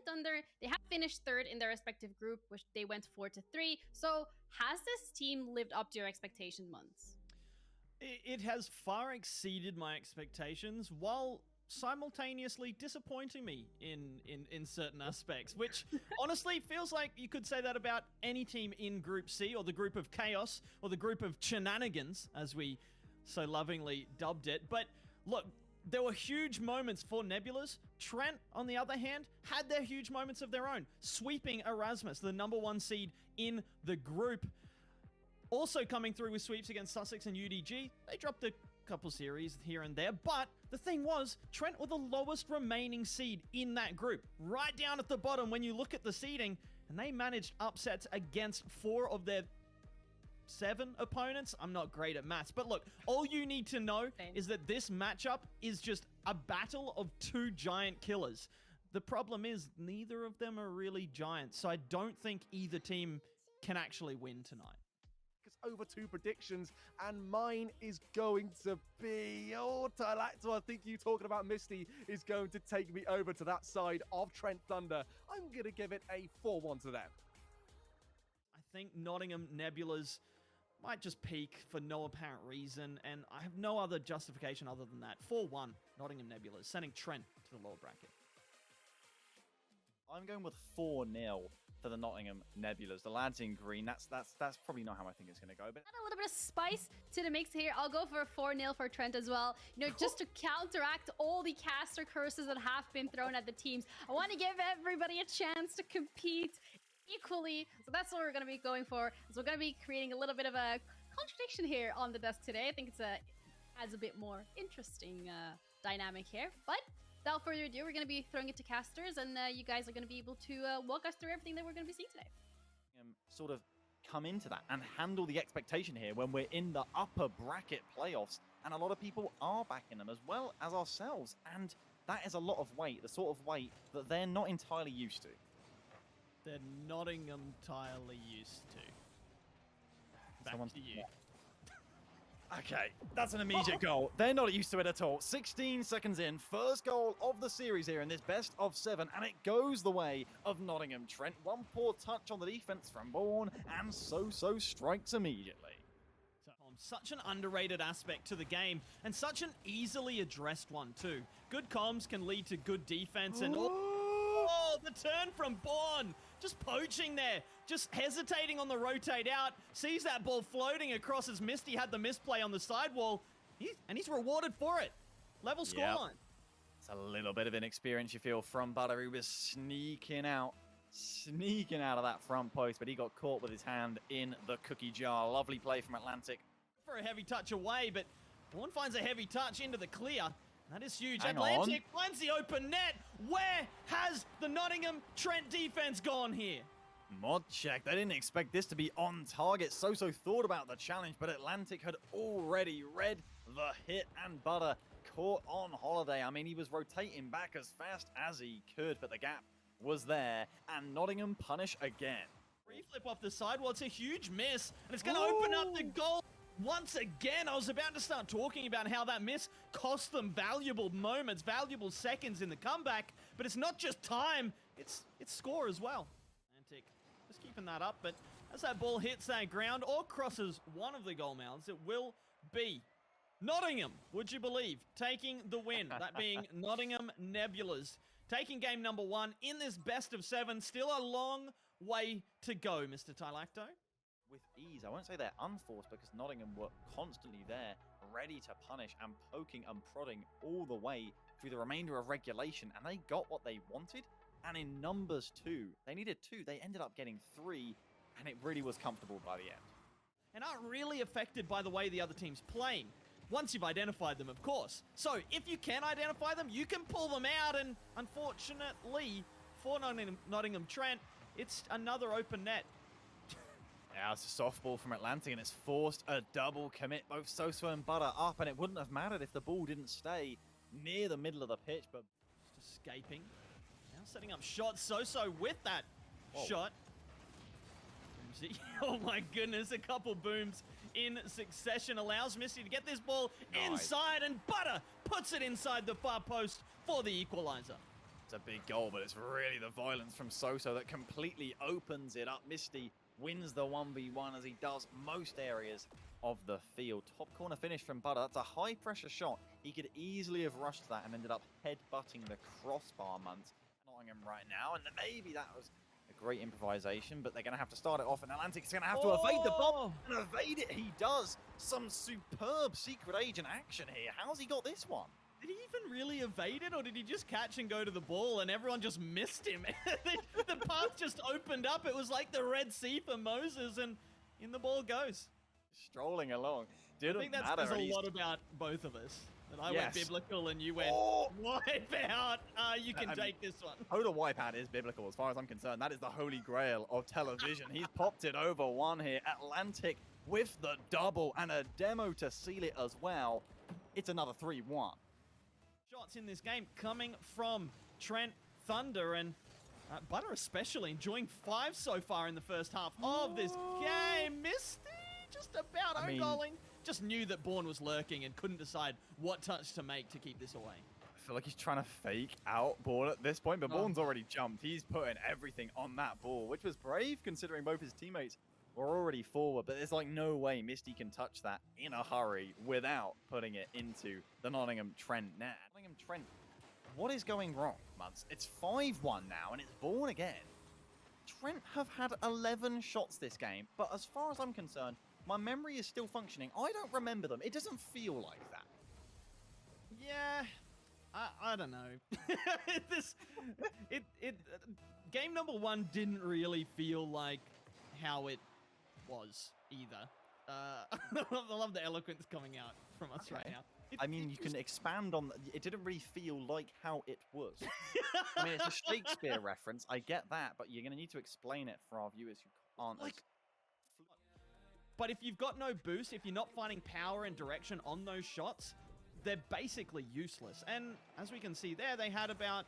Trent Thunder, they have finished third in their respective group, which they went 4-3. So has this team lived up to your expectations, Mons? It has far exceeded my expectations, while simultaneously disappointing me in certain aspects, which honestly feels like you could say that about any team in Group C, or the group of chaos, or the group of shenanigans, as we so lovingly dubbed it. But look, there were huge moments for Nebulas. Trent, on the other hand, had their huge moments of their own, sweeping Erasmus, the #1 seed in the group. Also coming through with sweeps against Sussex and UDG. They dropped a couple series here and there, but the thing was, Trent were the lowest remaining seed in that group, right down at the bottom when you look at the seeding, and they managed upsets against 4 of their 7 opponents. I'm not great at maths, but look, all you need to know is that this matchup is just a battle of 2 giant killers. The problem is, neither of them are really giants, so I don't think either team can actually win tonight. Over 2 predictions, and mine is going to be, Tylacto, I think you talking about Misty is going to take me over to that side of Trent Thunder. I'm going to give it a 4-1 to them. I think Nottingham Nebulas might just peak for no apparent reason, and I have no other justification other than that. 4-1, Nottingham Nebulas, sending Trent to the lower bracket. I'm going with 4-0 for the Nottingham Nebulas. The lads in green, that's probably not how I think it's going to go. But Add a little bit of spice to the mix here. I'll go for a 4-0 for Trent as well. You know, just to counteract all the caster curses that have been thrown at the teams. I want to give everybody a chance to compete equally. So that's what we're going to be going for. So we're going to be creating a little bit of a contradiction here on the desk today. I think it's adds a bit more interesting dynamic here. But without further ado, we're going to be throwing it to casters, and you guys are going to be able to walk us through everything that we're going to be seeing today. Sort of come into that and handle the expectation here when we're in the upper bracket playoffs, and a lot of people are backing them as well as ourselves, and that is a lot of weight, the sort of weight that they're not entirely used to. They're not entirely used to. Back to you. Okay, that's an immediate goal. They're not used to it at all. 16 seconds in, first goal of the series here in this best of 7, and it goes the way of Nottingham Trent. One poor touch on the defense from Bourne, and So strikes immediately. Such an underrated aspect to the game, and such an easily addressed one too. Good comms can lead to good defense, and oh, the turn from Bourne, just poaching there, just hesitating on the rotate out, sees that ball floating across as Misty had the misplay on the sidewall, and he's rewarded for it. Level scoreline. It's a little bit of inexperience you feel from Butter, who was sneaking out of that front post, but he got caught with his hand in the cookie jar. Lovely play from Atlantic. For a heavy touch away, but Bourne finds a heavy touch into the clear. That is huge. Hang Atlantic on. finds the open net. Where has the Nottingham Trent defense gone here? Mod check. They didn't expect this to be on target. So thought about the challenge, but Atlantic had already read the hit, and Butter caught on holiday. I mean, he was rotating back as fast as he could, but the gap was there, and Nottingham punish again. Reflip off the sidewall. It's a huge miss, and it's going to open up the goal. Once again, I was about to start talking about how that miss cost them valuable moments, valuable seconds in the comeback, but it's not just time, it's score as well. Atlantic just keeping that up, but as that ball hits that ground or crosses one of the goal mouths, it will be Nottingham, would you believe, taking the win. That being Nottingham Nebulas, taking game number 1 in this best of 7. Still a long way to go, Mr. Tylacto. With ease. I won't say they're unforced, because Nottingham were constantly there, ready to punish and poking and prodding all the way through the remainder of regulation, and they got what they wanted. And in numbers 2, they needed 2. They ended up getting 3, and it really was comfortable by the end. And aren't really affected by the way the other team's playing, once you've identified them, of course. So if you can identify them, you can pull them out, and unfortunately for Nottingham Trent, it's another open net. Now it's a softball from Atlantic, and it's forced a double commit. Both Soso and Butter up, and it wouldn't have mattered if the ball didn't stay near the middle of the pitch, but just escaping. Now setting up shots. Soso with that shot. Oh my goodness, a couple booms in succession allows Misty to get this ball inside, and Butter puts it inside the far post for the equalizer. It's a big goal, but it's really the violence from Soso that completely opens it up. Misty wins the 1v1 as he does most areas of the field. Top corner finish from Butter. That's a high pressure shot. He could easily have rushed that and ended up headbutting the crossbar months. Nottingham right now, and maybe that was a great improvisation, but they're going to have to start it off, and Atlantic's going to have to evade the bomb, and evade it he does. Some superb secret agent action here. How's he got this one? Did he even really evade it, or did he just catch and go to the ball and everyone just missed him? The path just opened up. It was like the Red Sea for Moses, and in the ball goes. Strolling along. I think that says a lot about both of us. That I went biblical and you went wipe out. You can take this one. Total wipeout is biblical as far as I'm concerned. That is the holy grail of television. He's popped it over one here. Atlantic with the double and a demo to seal it as well. It's another 3-1. Shots in this game coming from Trent, Thunder, and Butter especially enjoying 5 so far in the first half of this game. Misty just about own-goaling. Just knew that Bourne was lurking and couldn't decide what touch to make to keep this away. I feel like he's trying to fake out Bourne at this point, but Bourne's already jumped. He's putting everything on that ball, which was brave considering both his teammates were already forward, but there's like no way Misty can touch that in a hurry without putting it into the Nottingham Trent net. Nottingham Trent, what is going wrong, Muds? It's 5-1 now, and it's Bourne again. Trent have had 11 shots this game, but as far as I'm concerned, my memory is still functioning. I don't remember them. It doesn't feel like that. Yeah, I don't know. Game number 1 didn't really feel like how it was either. I love the eloquence coming out from us right now. I mean, you can expand on... It didn't really feel like how it was. I mean, it's a Shakespeare reference. I get that, but you're going to need to explain it for our viewers who aren't But if you've got no boost, if you're not finding power and direction on those shots, they're basically useless. And as we can see there, they had about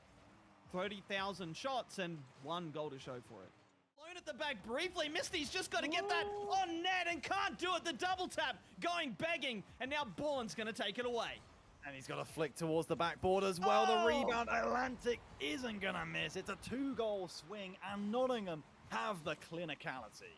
30,000 shots and 1 goal to show for it. Alone at the back briefly. Misty's just got to get that on net and can't do it. The double tap going begging, and now Bourne's going to take it away. And he's got a flick towards the backboard as well. The rebound, Atlantic isn't going to miss. It's a 2-goal swing, and Nottingham have the clinicality.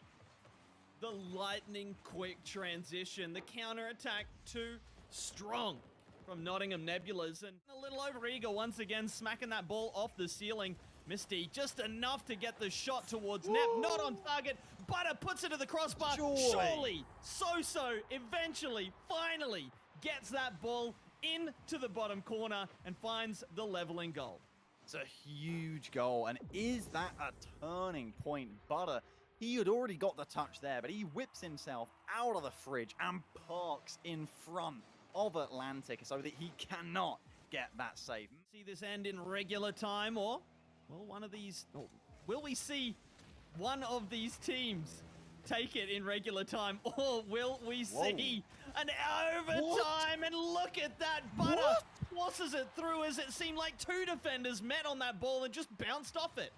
The lightning quick transition, the counter-attack too strong from Nottingham Nebulas, and a little overeager once again, smacking that ball off the ceiling. Misty just enough to get the shot towards net, not on target. Butter puts it to the crossbar. Surely, Soso eventually, finally gets that ball into the bottom corner and finds the leveling goal. It's a huge goal, and is that a turning point? Butter, he had already got the touch there, but he whips himself out of the fridge and parks in front of Atlantic so that he cannot get that save. See this end in regular time, or will we see one of these teams take it in regular time, or will we see an overtime? And look at that, Butter forces it through as it seemed like 2 defenders met on that ball and just bounced off it.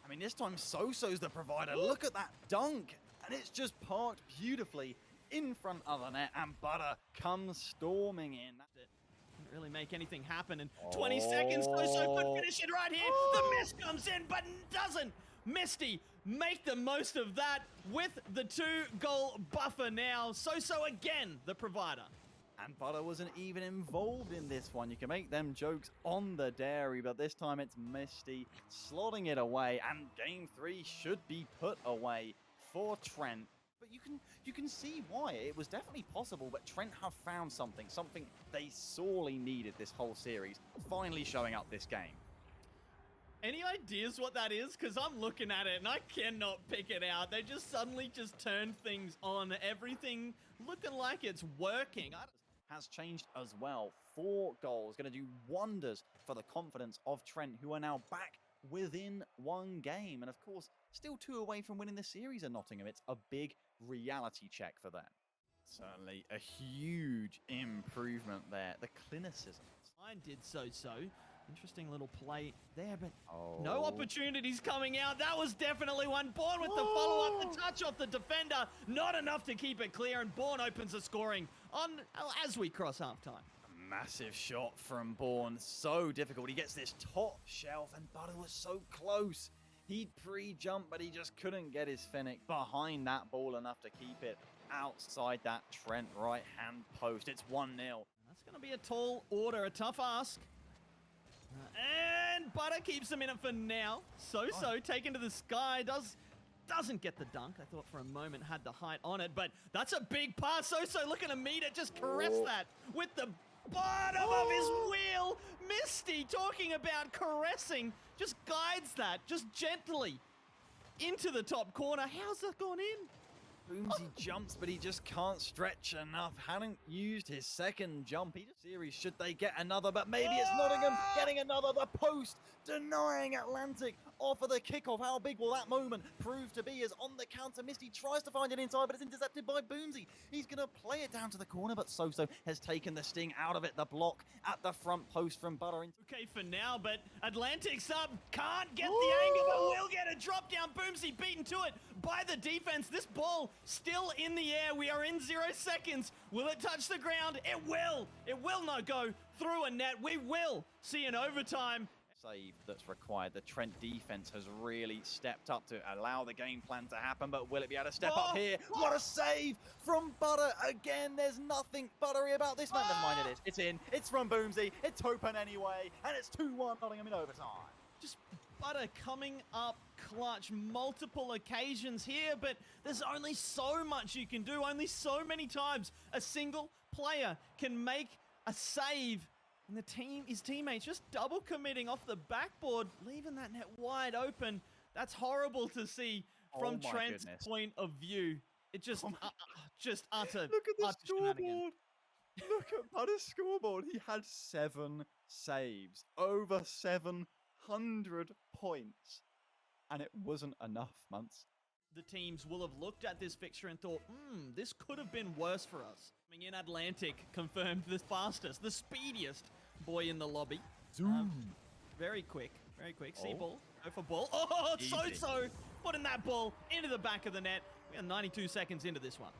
I mean, this time Soso's the provider. Look at that dunk. And it's just parked beautifully in front of the net. And Butter comes storming in. That's it. Didn't really make anything happen. In 20 seconds, Soso could finish it right here. The miss comes in, but doesn't. Misty make the most of that with the 2-goal buffer now. Soso again, the provider. And Butter wasn't even involved in this one. You can make them jokes on the dairy, but this time it's Misty slotting it away, and game 3 should be put away for Trent. But you can see why. It was definitely possible, but Trent have found something they sorely needed this whole series, finally showing up this game. Any ideas what that is? Because I'm looking at it and I cannot pick it out. They just suddenly just turned things on. Everything looking like it's working. Has changed as well. 4 goals, going to do wonders for the confidence of Trent, who are now back within 1 game. And of course, still 2 away from winning the series at Nottingham. It's a big reality check for them. Certainly a huge improvement there. The clinicism. Mine did so. Interesting little play there, but no opportunities coming out. That was definitely one. Bourne with the follow-up, the touch off the defender. Not enough to keep it clear, and Bourne opens the scoring on as we cross halftime. Massive shot from Bourne. So difficult. He gets this top shelf, and Butter was so close. He'd pre-jumped, but he just couldn't get his Fennec behind that ball enough to keep it outside that Trent right-hand post. It's 1-0. That's going to be a tall order, a tough ask. And Butter keeps him in it for now. So taken to the sky. Doesn't get the dunk. I thought for a moment had the height on it, but that's a big pass. So looking to meet it, just caress that with the bottom of his wheel. Misty talking about caressing, just guides that, just gently into the top corner. How's that gone in? Boomsy jumps, but he just can't stretch enough. Hadn't used his second jump. Series, should they get another? But maybe it's Nottingham getting another. The post denying Atlantic off of the kickoff. How big will that moment prove to be? As on the counter, Misty tries to find it inside, but it's intercepted by Boomsy. He's going to play it down to the corner, but So has taken the sting out of it. The block at the front post from Butter. Okay for now, but Atlantic's up. Can't get the angle, but will get a drop down. Boomsy beaten to it by the defense. This ball still in the air. We are in 0 seconds. Will it touch the ground? It will. It will not go through a net. We will see an overtime. Save that's required. The Trent defense has really stepped up to allow the game plan to happen, but will it be able to step up here? What a save from Butter again. There's nothing buttery about this man. Never mind, it is. It's in. It's from Boomsy. It's open anyway, and it's 2-1 Nottingham in overtime. Just Butter coming up clutch multiple occasions here, but there's only so much you can do. Only so many times a single player can make a save. And his teammates just double committing off the backboard, leaving that net wide open. That's horrible to see from Trent's point of view. It just utter. Look at the scoreboard. Look at Butter's scoreboard. He had 7 saves, over 700 points, and it wasn't enough, Months. The teams will have looked at this fixture and thought, this could have been worse for us. Coming in, Atlantic confirmed the fastest, the speediest boy in the lobby. Very quick. See ball, go for ball. Oh, So putting that ball into the back of the net. We are 92 seconds into this one.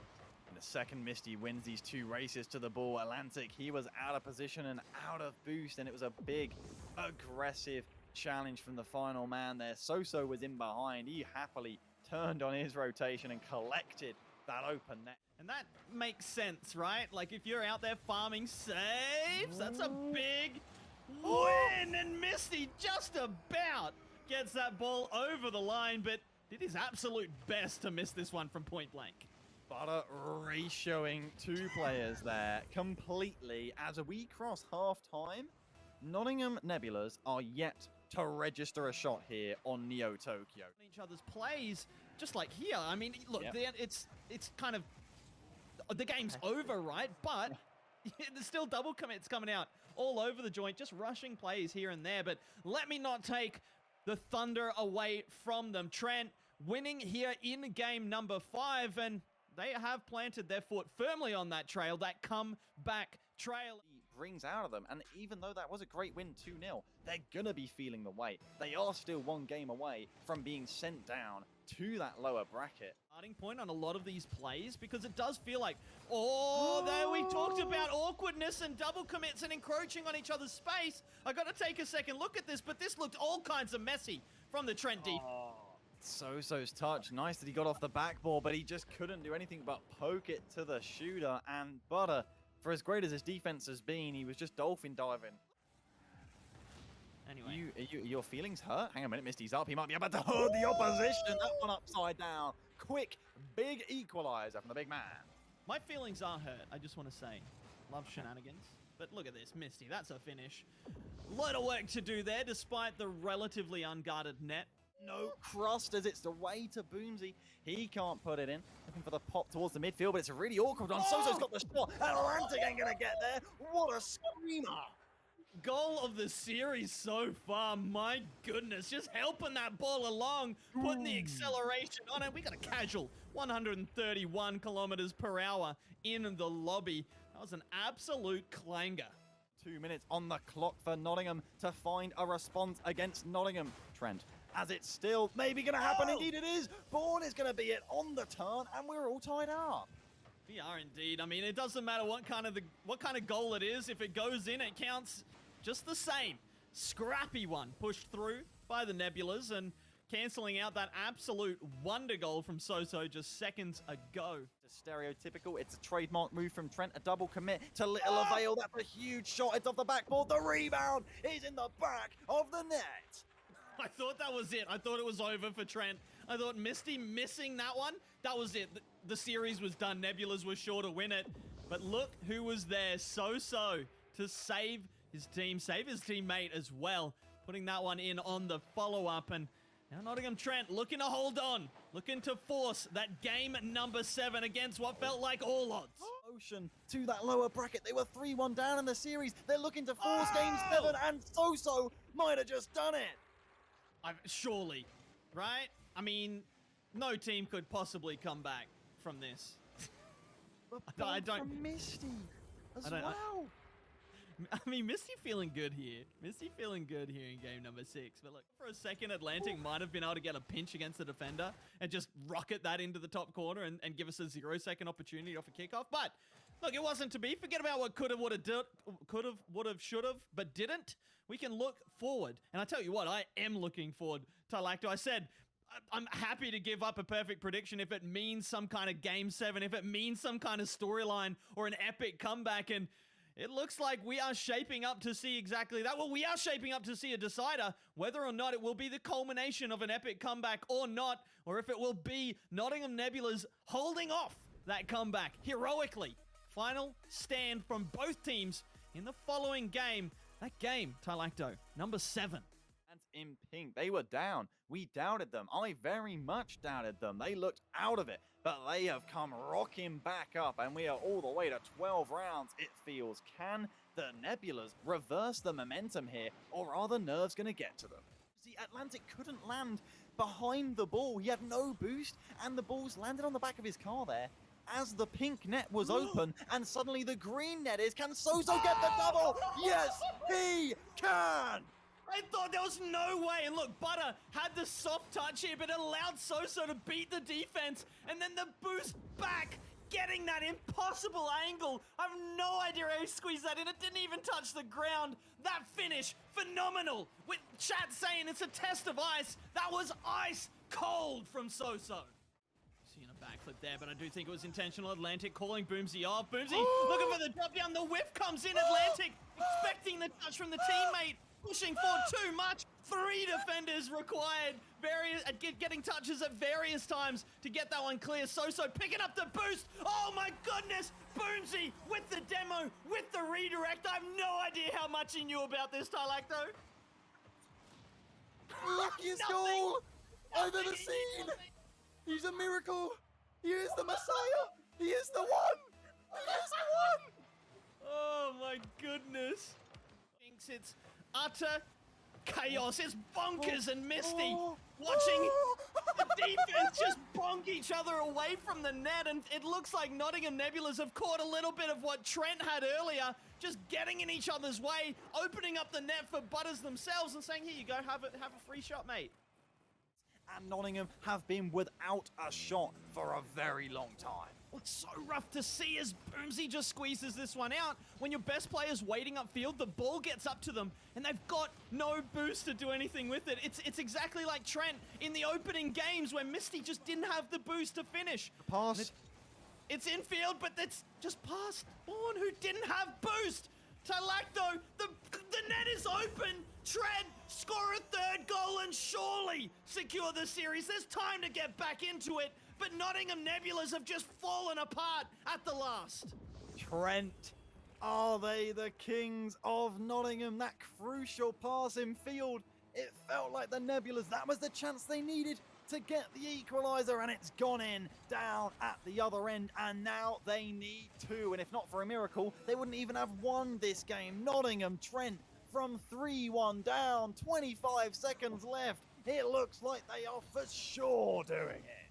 And the second Misty wins these 2 races to the ball, Atlantic, he was out of position and out of boost, and it was a big, aggressive challenge from the final man there. So was in behind. He happily turned on his rotation and collected that open net. And that makes sense, right? Like if you're out there farming saves, that's a big win. And Misty just about gets that ball over the line, but did his absolute best to miss this one from point blank. Butter ratioing 2 players there completely. As we cross half-time, Nottingham Nebulas are yet to register a shot here on Neo Tokyo. Each other's plays, just like here. I mean, look, it's kind of, the game's over, right? But there's still double commits coming out all over the joint, just rushing plays here and there. But let me not take the thunder away from them. Trent winning here in game number 5, and they have planted their foot firmly on that trail, that comeback trail. Brings out of them, and even though that was a great win 2-0, they're gonna be feeling the weight. They are still 1 game away from being sent down to that lower bracket. Starting point on a lot of these plays, because it does feel like, there we talked about awkwardness and double commits and encroaching on each other's space. I gotta take a second look at this, but this looked all kinds of messy from the Trent defense. So's touch, nice that he got off the backboard, but he just couldn't do anything but poke it to the shooter. And Butter, for as great as his defense has been, he was just dolphin diving. Anyway. Your feelings hurt? Hang on a minute, Misty's up. He might be about to hold the opposition. That one upside down. Quick, big equalizer from the big man. My feelings are hurt, I just want to say. Love shenanigans. But look at this, Misty. That's a finish. Lot of work to do there, despite the relatively unguarded net. No crust as it's away to Boomsy. He can't put it in. Looking for the pop towards the midfield, but it's a really awkward one. So's got the shot. Atlantic ain't going to get there. What a screamer. Goal of the series so far. My goodness. Just helping that ball along. Putting the acceleration on it. We got a casual 131 kilometers per hour in the lobby. That was an absolute clanger. 2 minutes on the clock for Nottingham to find a response against Nottingham. Trent, as it's still maybe going to happen. Indeed it is. Bourne is going to be it on the turn, and we're all tied up. We are indeed. I mean, it doesn't matter what kind of goal it is. If it goes in, it counts just the same. Scrappy one pushed through by the Nebulas and cancelling out that absolute wonder goal from Soso just seconds ago. It's stereotypical. It's a trademark move from Trent. A double commit to little avail. That's a huge shot. It's off the backboard. The rebound is in the back of the net. I thought that was it. I thought it was over for Trent. I thought Misty missing that one, that was it. The series was done. Nebulas was sure to win it. But look who was there. Soso to save his team, save his teammate as well. Putting that one in on the follow-up. And now Nottingham Trent looking to hold on. Looking to force that game number 7 against what felt like all odds. Ocean to that lower bracket. They were 3-1 down in the series. They're looking to force game 7, and Soso might have just done it. Surely, right? I mean, no team could possibly come back from this. I don't. From Misty as well. I mean, Misty feeling good here. Misty feeling good here in game number 6. But look, for a second, Atlantic might have been able to get a pinch against the defender and just rocket that into the top corner and give us a 0-second opportunity off a kickoff. But look, it wasn't to be. Forget about what could have, would have, should have, but didn't. We can look forward. And I tell you what, I am looking forward to Lacto. I said, I'm happy to give up a perfect prediction if it means some kind of game 7, if it means some kind of storyline or an epic comeback. And it looks like we are shaping up to see exactly that. Well, we are shaping up to see a decider, whether or not it will be the culmination of an epic comeback or not, or if it will be Nottingham Nebulas holding off that comeback heroically. Final stand from both teams in the following game. That game, Tylacto, number 7. And in pink, they were down. We doubted them. I very much doubted them. They looked out of it, but they have come rocking back up, and we are all the way to 12 rounds, it feels. Can the Nebulas reverse the momentum here, or are the nerves going to get to them? See, Atlantic couldn't land behind the ball. He had no boost, and the ball's landed on the back of his car there as the pink net was open, and suddenly the green net is. Can Soso get the double? Yes, he can! I thought there was no way. And look, Butter had the soft touch here, but it allowed Soso to beat the defense. And then the boost back, getting that impossible angle. I have no idea how he squeezed that in. It didn't even touch the ground. That finish, phenomenal. With chat saying it's a test of ice. That was ice cold from Soso. Seeing a backflip there, but I do think it was intentional. Atlantic calling Boomsy off. Boomsy looking for the drop down. The whiff comes in. Atlantic expecting the touch from the teammate. Pushing for too much. 3 defenders required. Getting touches at various times to get that one clear. Soso picking up the boost. Oh my goodness. Boomsy with the demo, with the redirect. I have no idea how much he knew about this, Tylacto. Luckiest goal I've ever seen. He's a miracle. He is the Messiah. He is the one. He is the one. Oh my goodness. Thinks it's utter chaos. It's bonkers and Misty watching the defense just bonk each other away from the net, and it looks like Nottingham Nebulas have caught a little bit of what Trent had earlier, just getting in each other's way, opening up the net for Butters themselves and saying, here you go, have a free shot, mate. And Nottingham have been without a shot for a very long time. It's so rough to see as Boomsy just squeezes this one out. When your best player's waiting upfield, the ball gets up to them, and they've got no boost to do anything with it. It's exactly like Trent in the opening games where Misty just didn't have the boost to finish. Pass. It's infield, but it's just past Bourne, who didn't have boost. Tylacto, the net is open. Trent, score a 3rd goal and surely secure the series. There's time to get back into it. But Nottingham Nebulas have just fallen apart at the last. Trent, are they the kings of Nottingham? That crucial pass in field, it felt like the Nebulas, that was the chance they needed to get the equaliser, and it's gone in down at the other end, and now they need 2. And if not for a miracle, they wouldn't even have won this game. Nottingham Trent from 3-1 down, 25 seconds left. It looks like they are for sure doing it.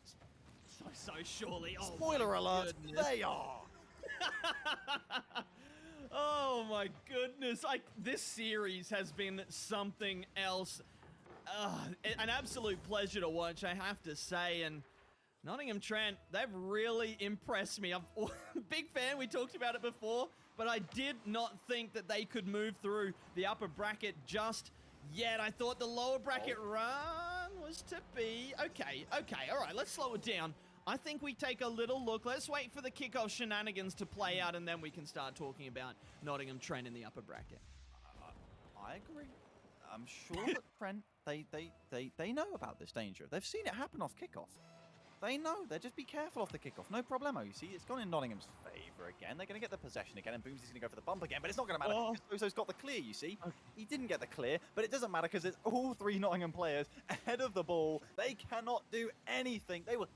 So surely. Oh, spoiler alert, they are. Oh my goodness. This series has been something else. An absolute pleasure to watch, I have to say. And Nottingham Trent, they've really impressed me. I'm a big fan. We talked about it before, but I did not think that they could move through the upper bracket just yet. I thought the lower bracket run was to be. Okay, all right, let's slow it down. I think we take a little look. Let's wait for the kickoff shenanigans to play out, and then we can start talking about Nottingham Trent in the upper bracket. I agree. I'm sure that Trent, they know about this danger. They've seen it happen off kickoff. They know. They'll just be careful off the kickoff. No problemo. You see, it's gone in Nottingham's favour again. They're going to get the possession again, and Boomsy's going to go for the bump again, but it's not going to matter because Bozo's got the clear, you see. Okay. He didn't get the clear, but it doesn't matter because it's all three Nottingham players ahead of the ball. They cannot do anything. They were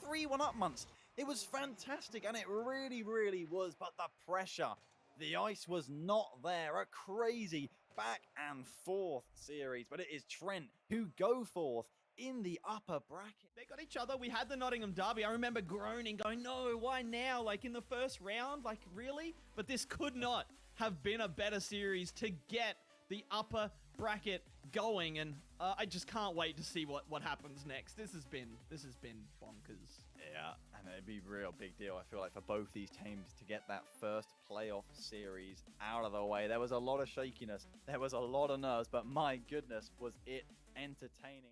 3-1 up, Munts. It was fantastic, and it really, really was, but the pressure, the ice was not there. A crazy back and forth series, but it is Trent who go forth in the upper bracket. They got each other. We had the Nottingham derby. I remember groaning, going, no, why now? Like in the first round? Like, really? But this could not have been a better series to get the upper bracket going, and I just can't wait to see what happens next. This has been bonkers. Yeah, and it'd be a real big deal, I feel like, for both these teams to get that first playoff series out of the way. There was a lot of shakiness, there was a lot of nerves, but my goodness, was it entertaining.